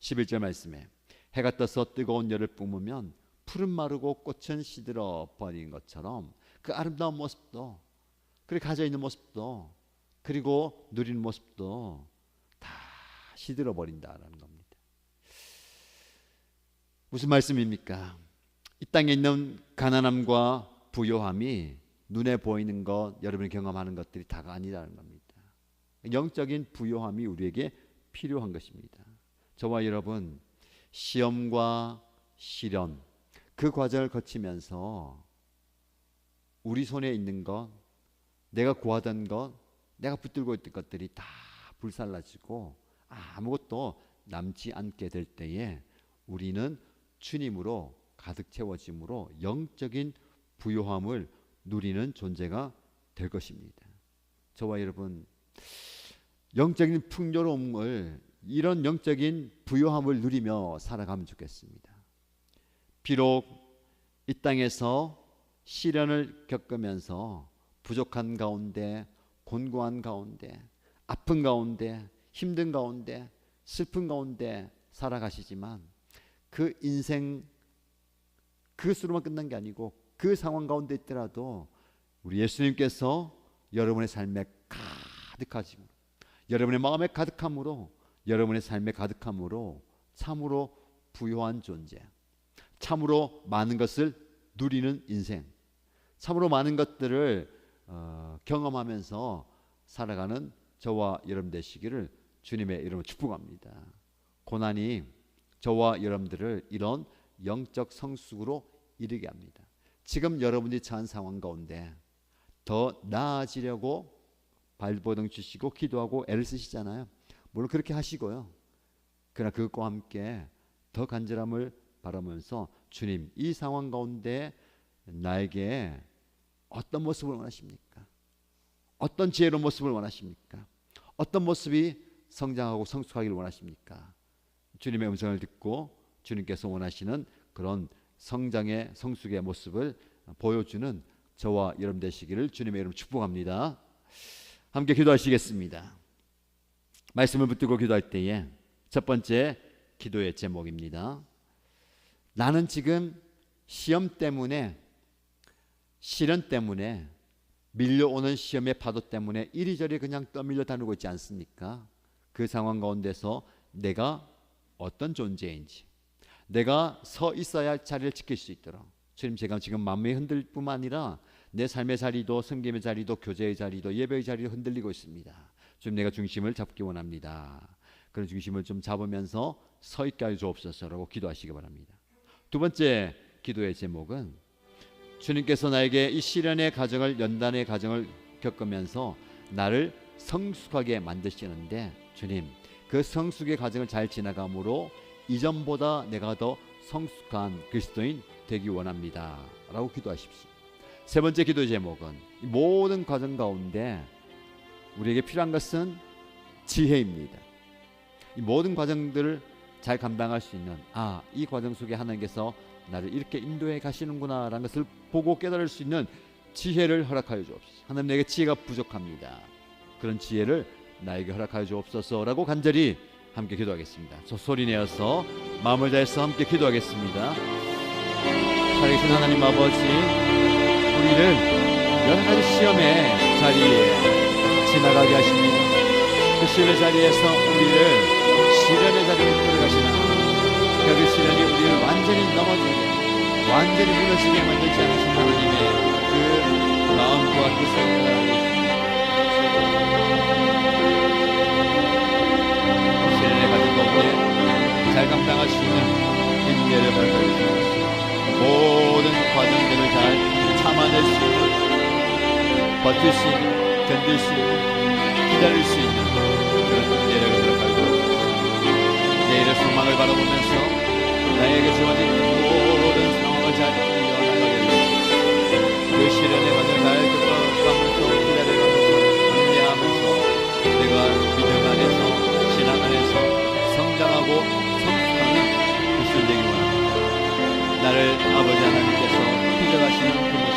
[SPEAKER 1] 11절 말씀에 해가 떠서 뜨거운 열을 뿜으면 풀은 마르고 꽃은 시들어 버린 것처럼 그 아름다운 모습도, 그리고 가져있는 모습도, 그리고 누리는 모습도 다 시들어 버린다라는 겁니다. 무슨 말씀입니까? 이 땅에 있는 가난함과 부요함이 눈에 보이는 것, 여러분이 경험하는 것들이 다가 아니라는 겁니다. 영적인 부요함이 우리에게 필요한 것입니다. 저와 여러분, 시험과 시련, 그 과정을 거치면서 우리 손에 있는 것, 내가 구하던 것, 내가 붙들고 있던 것들이 다 불살라지고 아무것도 남지 않게 될 때에 우리는 주님으로 가득 채워짐으로 영적인 부요함을 누리는 존재가 될 것입니다. 저와 여러분, 영적인 풍요로움을, 이런 영적인 부요함을 누리며 살아가면 좋겠습니다. 비록 이 땅에서 시련을 겪으면서 부족한 가운데, 곤고한 가운데, 아픈 가운데, 힘든 가운데, 슬픈 가운데 살아가시지만 그 인생 그것으로만 끝난 게 아니고 그 상황 가운데 있더라도 우리 예수님께서 여러분의 삶에 가득하시고 여러분의 마음에 가득함으로, 여러분의 삶에 가득함으로 참으로 부요한 존재, 참으로 많은 것을 누리는 인생, 참으로 많은 것들을 경험하면서 살아가는 저와 여러분 되시기를 주님의 이름으로 축복합니다. 고난이 저와 여러분들을 이런 영적 성숙으로 이르게 합니다. 지금 여러분이 처한 상황 가운데 더 나아지려고 발버둥 치시고 기도하고 애를 쓰시잖아요. 물론 그렇게 하시고요. 그러나 그것과 함께 더 간절함을 바라면서 주님, 이 상황 가운데 나에게 어떤 모습을 원하십니까? 어떤 지혜로운 모습을 원하십니까? 어떤 모습이 성장하고 성숙하기를 원하십니까? 주님의 음성을 듣고 주님께서 원하시는 그런 성장의 성숙의 모습을 보여주는 저와 여러분 되시기를 주님의 이름으로 축복합니다. 함께 기도하시겠습니다. 말씀을 붙들고 기도할 때에 첫 번째 기도의 제목입니다. 나는 지금 시험 때문에, 시련 때문에, 밀려오는 시험의 파도 때문에 이리저리 그냥 떠밀려 다니고 있지 않습니까? 그 상황 가운데서 내가 어떤 존재인지, 내가 서 있어야 할 자리를 지킬 수 있도록 주님, 제가 지금 마음이 흔들릴 뿐만 아니라 내 삶의 자리도, 성김의 자리도, 교제의 자리도, 예배의 자리도 흔들리고 있습니다. 주님, 내가 중심을 잡기 원합니다. 그런 중심을 좀 잡으면서 서 있게 하여 주옵소서라고 기도하시기 바랍니다. 두 번째 기도의 제목은 주님께서 나에게 이 시련의 과정을, 연단의 과정을 겪으면서 나를 성숙하게 만드시는데, 주님, 그 성숙의 과정을 잘 지나감으로 이전보다 내가 더 성숙한 그리스도인 되기 원합니다 라고 기도하십시오. 세 번째 기도 제목은 이 모든 과정 가운데 우리에게 필요한 것은 지혜입니다. 이 모든 과정들을 잘 감당할 수 있는 이 과정 속에 하나님께서 나를 이렇게 인도해 가시는구나 라는 것을 보고 깨달을 수 있는 지혜를 허락하여 주옵소서. 하나님, 내게 지혜가 부족합니다. 그런 지혜를 나에게 허락하여 주옵소서 라고 간절히 함께 기도하겠습니다. 저 소리 내어서 마음을 다해서 함께 기도하겠습니다. 살아계신 하나님 아버지, 우리를 여러 가지 시험의 자리에 지나가게 하십니다. 그 시험의 자리에서 우리를 시련의 자리로 끌어가시나 그 시련이 우리를 완전히 넘어지게, 완전히 무너지게 만들지 않으신 하나님의 그 마음과 뜻을 시련의 가진 가운데 잘 감당할 수 있는 인내를 발휘해 주옵소서. 모든 과정들을 잘 참아낼 수 있는, 버틸 수 있는, 견딜 수 있는, 기다릴 수 있는 그런 인내를 허락하여 주옵소서. 내일의 소망을 바라보면서 나에게 주어진 모든 상황을 잘 이겨나가게 해주옵소서. 그 시련의 과정을 잘 겪어가면서 기다려가면서 인내하면서 내가 믿음 안에서, 신앙 안에서 성장하고 성숙하는 그리스도 되기 원합니다. 나를 아버지 하나님께서 빚어가시는 그 모습,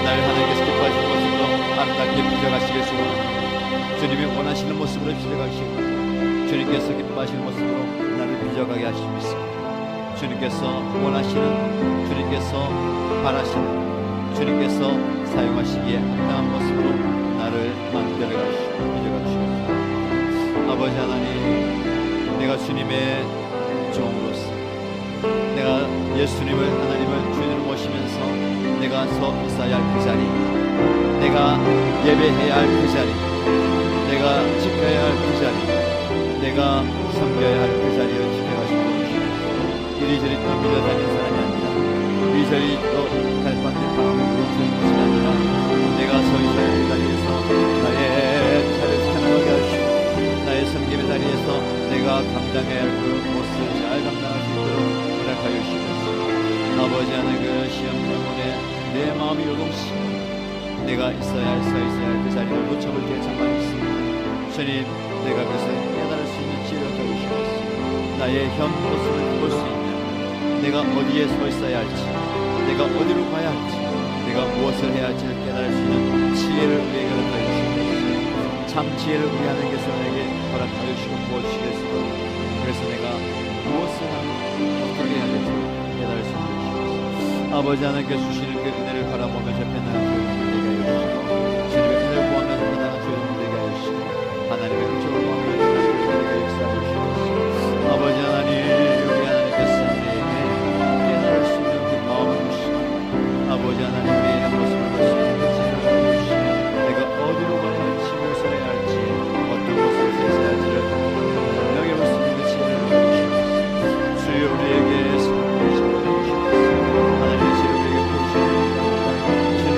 [SPEAKER 1] 나를 하나님께서 기뻐하시는 모습으로 아름답게 빚어가시길 원합니다. 주님이 원하시는 모습으로 빚어가시고 주님께서 기뻐하시는 모습으로 나를 빚어가게 하시고 있습니다. 주님께서 원하시는, 주님께서 바라시는, 주님께서 사용하시기에 합당한 모습으로 나를 만들어가시고 빚어가시고, 아버지 하나님, 내가 주님의 종으로서, 내가 예수님을, 하나님을 주인으로 모시면서 내가 서 있어야 할 그 자리, 내가 예배해야 할 그 자리, 내가 지켜야 할 그 자리, 내가 섬겨야 할 그 자리를 지켜가시고 이리저리 떠밀려 다니는 사람이 아니라, 이리저리 또 갈팡질팡하며 부러뜨리는 것이 아니라 내가 서 있어야 할 그 자리에서 나의 자리를 지켜나가게 하시고 나의 섬김의 자리에서 내가 감당해야 할 그 몫을 잘 감당할 수 있도록 허락하여 주시옵소서. 아버지 하나님, 그 시험 때문에 내 마음이 요동치고 내가 있어야 할, 서 있어야 할 그 자리를 놓쳐볼 때에 참 많이 있습니다. 주님, 내가 그것을 깨달을 수 있는 지혜를 주시옵소서. 나의 현 모습을 볼 수 있는, 내가 어디에 서 있어야 할지, 내가 어디로 가야 할지, 내가 무엇을 해야 할지를 깨달을 수 있는 지혜를 우리에게 허락하여 주시옵소서. 참 지혜를 우리 하나님께서 내게 허락하여 주시고 부어주시겠소서. 그래서 내가 무엇을 하고 어떻게 해야 될지 깨달을 수 있는 주시옵소서. 아버지 하나님께서 주시는 그 은혜를 바라보며 접해 나가는 주님을 되게 하여 주시고, 주님의 은혜를 구하며 접해 나가는 주님을 되게 하여 주시고, 하나님의 은총을 구하며 우리에게 역사하여 주시옵소서. 아버지 하나님, 우리 하나님께서 우리에게 깨달을 수 있는 그 마음을 주시고, 아버지 하나님, 우리의 모습을 볼 수 있는 그 지혜를 주시고, 내가 어디로 가야 할지, 무엇을 해야 할지, 어떤 것을 해야 할지를 명예롭을 수 있는 그 지혜를 주시옵소서. 주여, 우리에게 성령을 주시옵소서. 하나님의 지혜를 우리에게 보여주시옵소서. 주님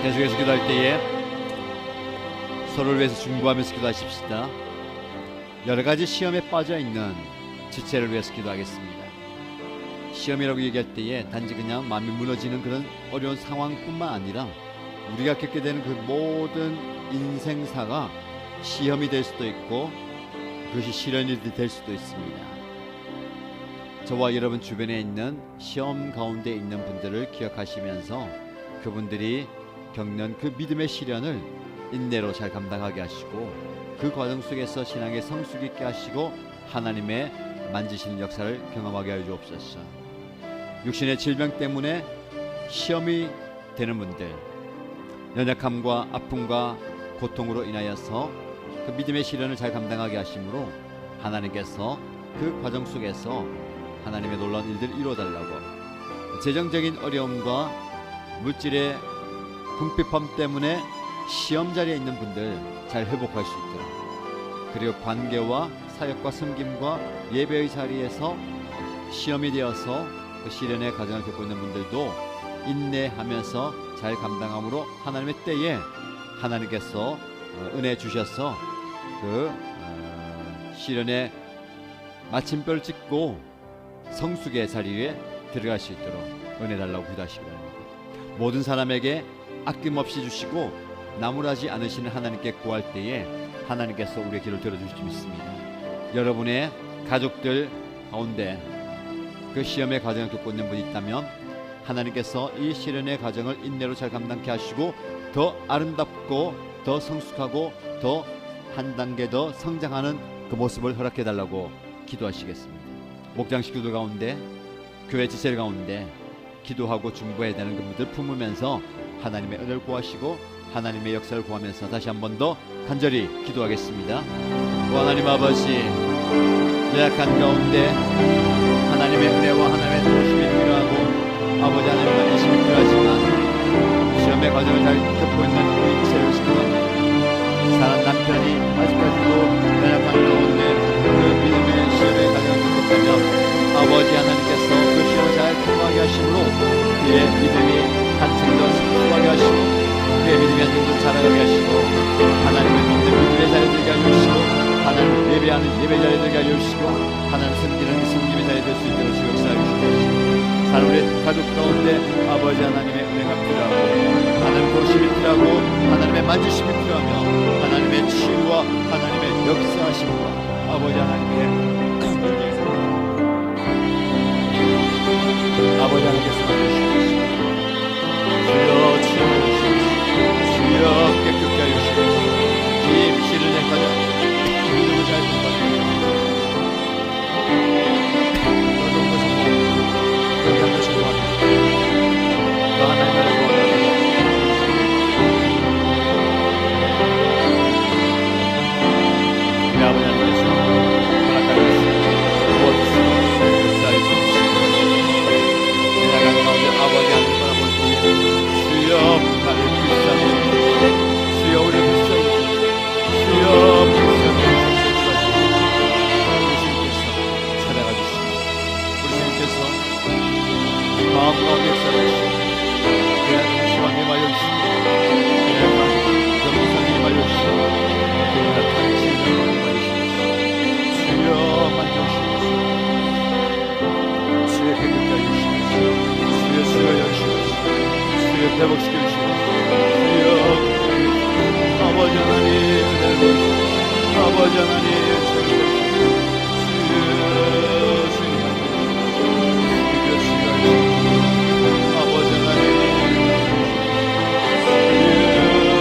[SPEAKER 1] 계속해서 기도할 때에 서로를 위해서 중보하면서 기도하십시다. 여러 가지 시험에 빠져 있는 지체를 위해서 기도하겠습니다. 시험이라고 얘기할 때에 단지 그냥 마음이 무너지는 그런 어려운 상황뿐만 아니라 우리가 겪게 되는 그 모든 인생사가 시험이 될 수도 있고 그것이 시련이 될 수도 있습니다. 저와 여러분 주변에 있는 시험 가운데 있는 분들을 기억하시면서 그분들이 겪는 그 믿음의 시련을 인내로 잘 감당하게 하시고 그 과정 속에서 신앙의 성숙 있게 하시고 하나님의 만지시는 역사를 경험하게 하여 주옵소서. 육신의 질병 때문에 시험이 되는 분들, 연약함과 아픔과 고통으로 인하여서 그 믿음의 시련을 잘 감당하게 하심으로 하나님께서 그 과정 속에서 하나님의 놀라운 일들을 이루어달라고, 재정적인 어려움과 물질의 궁핍함 때문에 시험 자리에 있는 분들 잘 회복할 수 있도록, 그리고 관계와 사역과 섬김과 예배의 자리에서 시험이 되어서 그 시련의 과정을 겪고 있는 분들도 인내하면서 잘 감당함으로 하나님의 때에 하나님께서 은혜 주셔서 그 시련의 마침표를 찍고 성숙의 자리에 들어갈 수 있도록 은혜 달라고 기도하시기 바랍니다. 모든 사람에게 아낌없이 주시고 나무라지 않으시는 하나님께 구할 때에 하나님께서 우리의 기도를 들어주실 줄 믿습니다. 여러분의 가족들 가운데 그 시험의 과정을 겪고 있는 분이 있다면 하나님께서 이 시련의 과정을 인내로 잘 감당케 하시고 더 아름답고 더 성숙하고 더 한 단계 더 성장하는 그 모습을 허락해 달라고 기도하시겠습니다. 목장식 기도 가운데, 교회 지체 가운데 기도하고 중보해야 되는 그분들 품으면서 하나님의 은혜를 구하시고 하나님의 역사를 구하면서 다시 한 번 더 간절히 기도하겠습니다. 하나님 아버지, 연약한 가운데 하나님의 은혜와 하나님의 도우심이 필요하고 아버지 하나님의 인심이 필요하지만 시험의 과정을 잘 겪고 있는 우리 지체를 시켜갑니다. 사랑 남편이 아직까지도 연약한 가운데 그 믿음의 시험의 과정을 겪고 있다면 아버지 하나님께서 그 시험을 잘 통과하게 하심으로 그의 믿음이 한층 더 성숙하게 하시고 그의 믿음이 한층 더 자라게 하시고 하나님을 믿는 믿음의 자리에 들게 하여 주시고 하나님을 예배하는 예배 자리에 들게 하여 주시고 하나님을 섬기는 섬김의 자리에 들 수 있도록 주 역사하여 주시옵소서. 사는 우리 가족 가운데 아버지 하나님의 은혜가 필요하고 하나님의 도우심이 필요하고 하나님의 만지심이 필요하며 하나님의 치유와 하나님의 역사하심과 아버지 하나님의 아버지 하나님께서 만져주시옵소서. 주여 치유해 주시옵소서. 주여 깨끗게 하여 주시옵소서. 이 시련의 과정 믿음을 잘 통과하여 어두운 것을 보고 연약한 것을 보아라. 너 하나님을 구원하라. 우리 아버지 하나님께서 허락하여 주옵소서. 역사해 주옵소서. 연약한 가운데 아버지 하나님 바라볼 때에 주여 나를 불쌍히 주여 우리 불쌍히 주여 불쌍히 주셔서 찾아가 주시고 우리 주님께서 마음 가운데 역사하시고 그냥 시황에 말려주시고 그냥 정성에 말려주시고 그냥 진정에 말려주시고 주여 만져주시옵소서. 주여 깨끗게 해주시옵소서. 주여 수여여 주시옵소서. 주여 회복시켜 주시옵소서. 주여 아버지 하나님 은혜를 보여주시옵소서. 아버지 하나님 은혜를 보여주시옵소서. 주여 주님 주여 주여 아버지 하나님 주여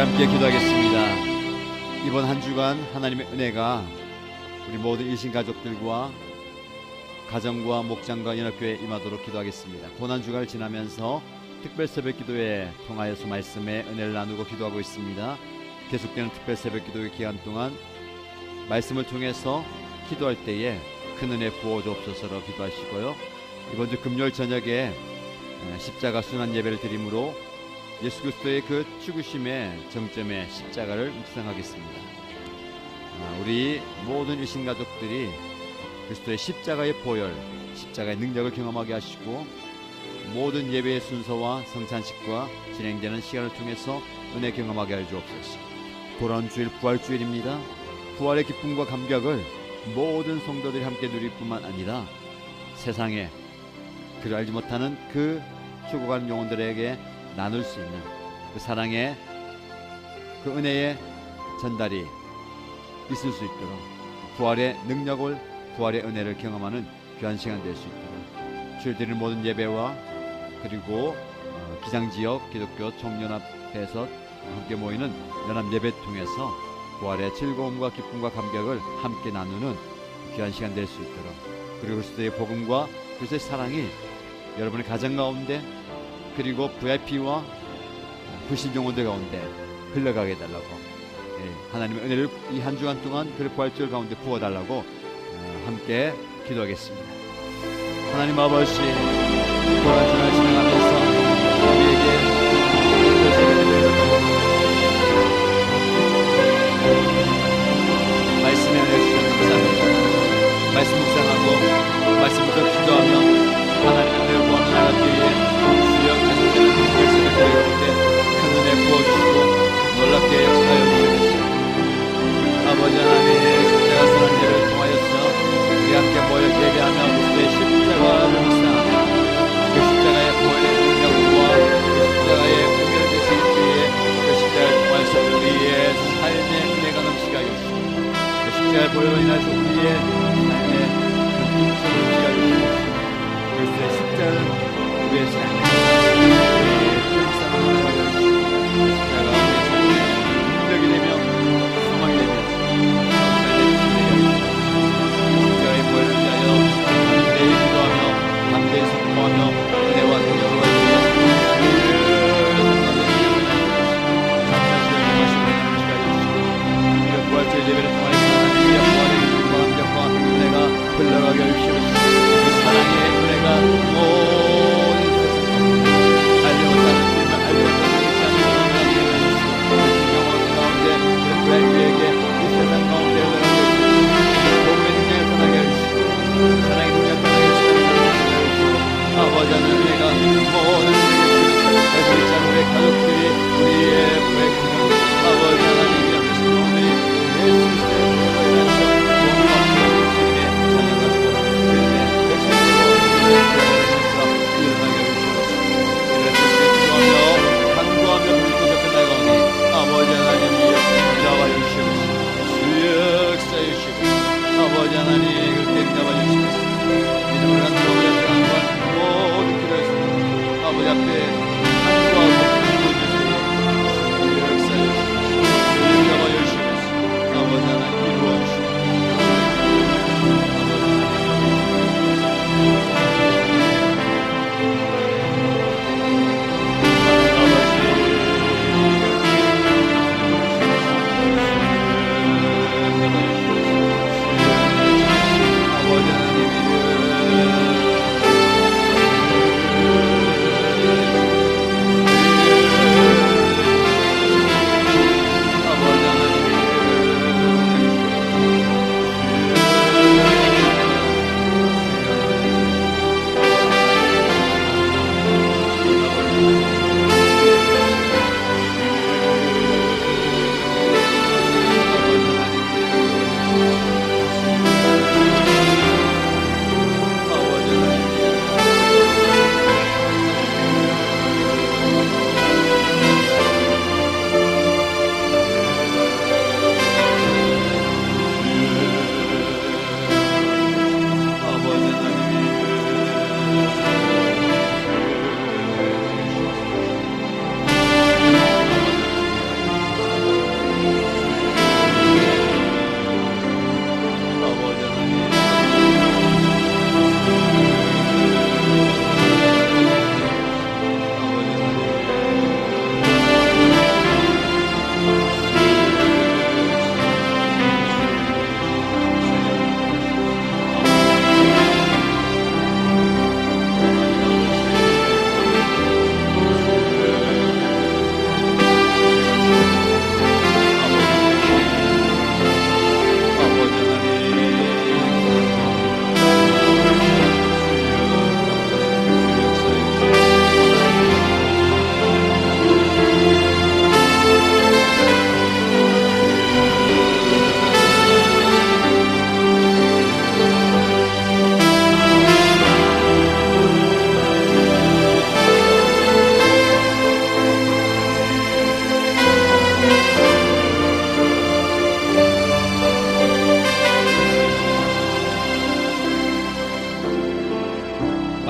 [SPEAKER 1] 함께 기도하겠습니다. 이번 한 주간 하나님의 은혜가 우리 모든 일신 가족들과 가정과 목장과 연합교회에 임하도록 기도하겠습니다. 고난 주간을 지나면서 특별 새벽 기도에 통하여서 말씀의 은혜를 나누고 기도하고 있습니다. 계속되는 특별 새벽 기도의 기간 동안 말씀을 통해서 기도할 때에 큰 은혜 부어 주옵소서로 기도하시고요. 이번 주 금요일 저녁에 십자가 순환 예배를 드림으로 예수 그리스도의 그 죽으심의 정점의 십자가를 묵상하겠습니다. 우리 모든 일신 가족들이 그리스도의 십자가의 보혈, 십자가의 능력을 경험하게 하시고 모든 예배의 순서와 성찬식과 진행되는 시간을 통해서 은혜 경험하게 해 주옵소서. 돌아온 주일 부활주일입니다. 부활의 기쁨과 감격을 모든 성도들이 함께 누릴 뿐만 아니라 세상에 그를 알지 못하는 그 죽어가는 영혼들에게 나눌 수 있는 그 사랑의 그 은혜의 전달이 있을 수 있도록 부활의 능력을 부활의 은혜를 경험하는 귀한 시간 될 수 있도록 주일 드리는 모든 예배와 그리고 기장지역 기독교 총연합에서 함께 모이는 연합 예배 통해서 부활의 즐거움과 기쁨과 감격을 함께 나누는 귀한 시간 될 수 있도록 그리고 그리스도의 복음과 그리스도의 사랑이 여러분의 가정 가운데 그리고 VIP와 불신 영혼들 가운데 흘러가게 해달라고 하나님의 은혜를 이 한 주간 동안 그 부활절 가운데 부어달라고 함께 기도하겠습니다. 하나님 아버지 부활절을 진행하면서 우리에게 말씀의 은혜 주셔서 감사합니다. 말씀 묵상하고 말씀부터 기도하며 하나님의 은혜를 구하며 나가기 위해 주여 계속되는 말씀의 가운데 큰 은혜 부어주시고 놀랍게 역사하여 주시옵소서. 아버지 하나님 십자가 선한 예배를 통하여서 우리 함께 모여 예배하며 그리스도의 십자가를 묵상하며 그 십자가의 보혈의 능력과 그 십자가의 의미를 되시기 위해 그 십자가를 통하여서 우리의 삶의 은혜가 넘치게 하여 주시고 그 십자가의 보혈로 인하여서 우리의 삶의 그 풍성을 넘치게 하여 주시고 그리스도의 십자가는 우리의 삶의 우리의 불쌍함을 하여 주시고 그 십자가가 우리의 삶의 능력이 되며 소망이 되며 십자가의 보혈을 위하여 담대히 기도하며 담대히 선포하며 은혜와 능력을 부활절 예배를 통하여서 하나님의 부활의 기쁨과 감격과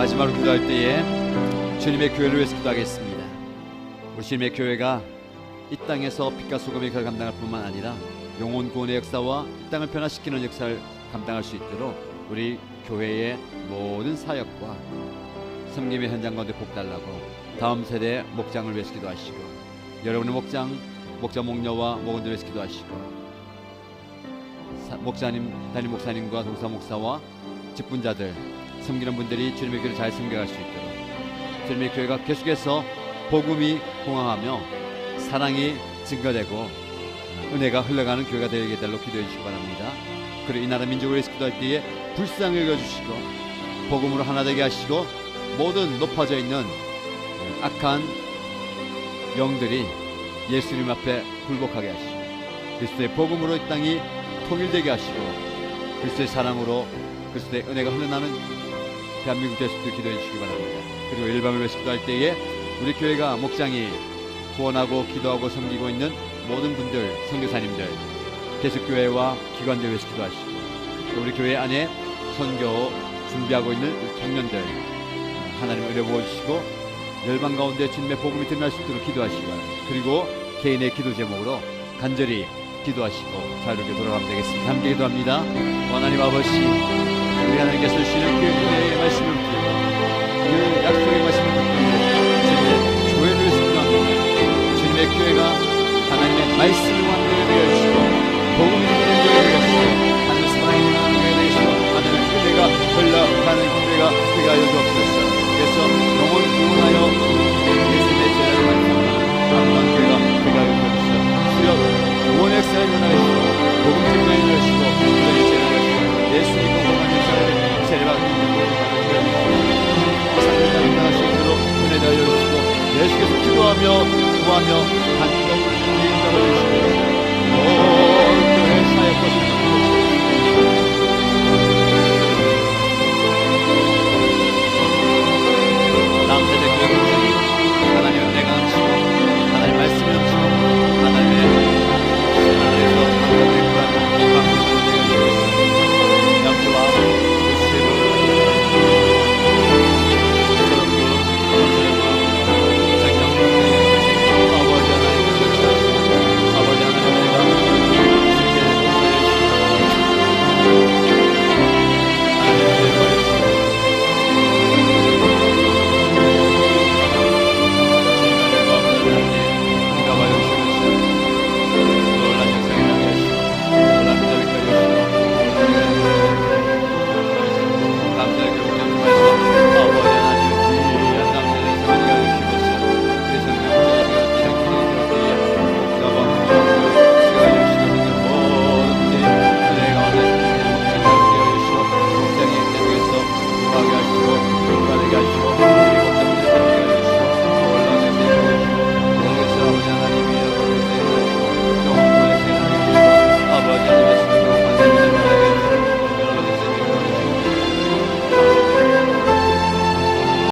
[SPEAKER 1] 마지막으로 기도할 때에 주님의 교회를 위해서 기도하겠습니다. 우리 주님의 교회가 이 땅에서 빛과 소금의 역할을 감당할 뿐만 아니라 영혼 구원의 역사와 이 땅을 변화시키는 역사를 감당할 수 있도록 우리 교회의 모든 사역과 섬김의 현장 가운데 복 달라고 다음 세대 목장을 위해서 기도하시고, 여러분의 목자 목녀와 목원들을 위해서 기도하시고, 목사님, 담임 목사님과 동사 목사와 직분자들, 섬기는 분들이 주님의 교회를 잘 섬겨갈 수 있도록 주님의 교회가 계속해서 복음이 공황하며 사랑이 증가되고 은혜가 흘러가는 교회가 되게 달라고 기도해 주시기 바랍니다. 그리고 이 나라 민족을 위해서 기도할 때에 불쌍히 여겨주시고 복음으로 하나 되게 하시고, 모든 높아져 있는 악한 영들이 예수님 앞에 굴복하게 하시고, 그리스도의 복음으로 이 땅이 통일되게 하시고, 그리스도의 사랑으로 그리스도의 은혜가 흘러나는 대한민국 될 수 있도록 기도해 주시기 바랍니다. 그리고 일방을 위해서 기도할 때에 우리 교회가 목장이 구원하고 기도하고 섬기고 있는 모든 분들, 선교사님들, 개척교회와 기관들 위해서 기도하시고, 또 우리 교회 안에 선교 준비하고 있는 청년들 하나님 은혜 부어주시고 열방 가운데 주님의 복음이 드러날 수 있도록 기도하시기 바랍니다. 그리고 개인의 기도 제목으로 간절히 기도하시고 자유롭게 돌아가면 되겠습니다. 함께 기도합니다. 하나님 아버지, 우리 하나님께서 주시는 그 은혜의 말씀을 듣고 그 약속의 말씀을 듣고 주님의 교회를 위해서 기도합니다. 주님의 교회가 하나님의 말씀을 완전히 되어주시고 복음이 되는 교회가 되시고 하나님의 사랑이 되는 교회가 되시고 하나님의 은혜가 흘러가는 교회가 되게 하여 주옵소서. 그래서 영혼 구원하여 예수님의 제자를 만나는 아름다운 교회가 되게 하여 주옵소서. 주여 구원의 역사를 일어나시고 복음 증거에 일어나시고 그들의 제자를 하시고 예수 믿고 공한 역사를 세례받는 교회를 상대가 일어날 수 있도록 은혜 달려 주시고 예수께서 기도하며 구하며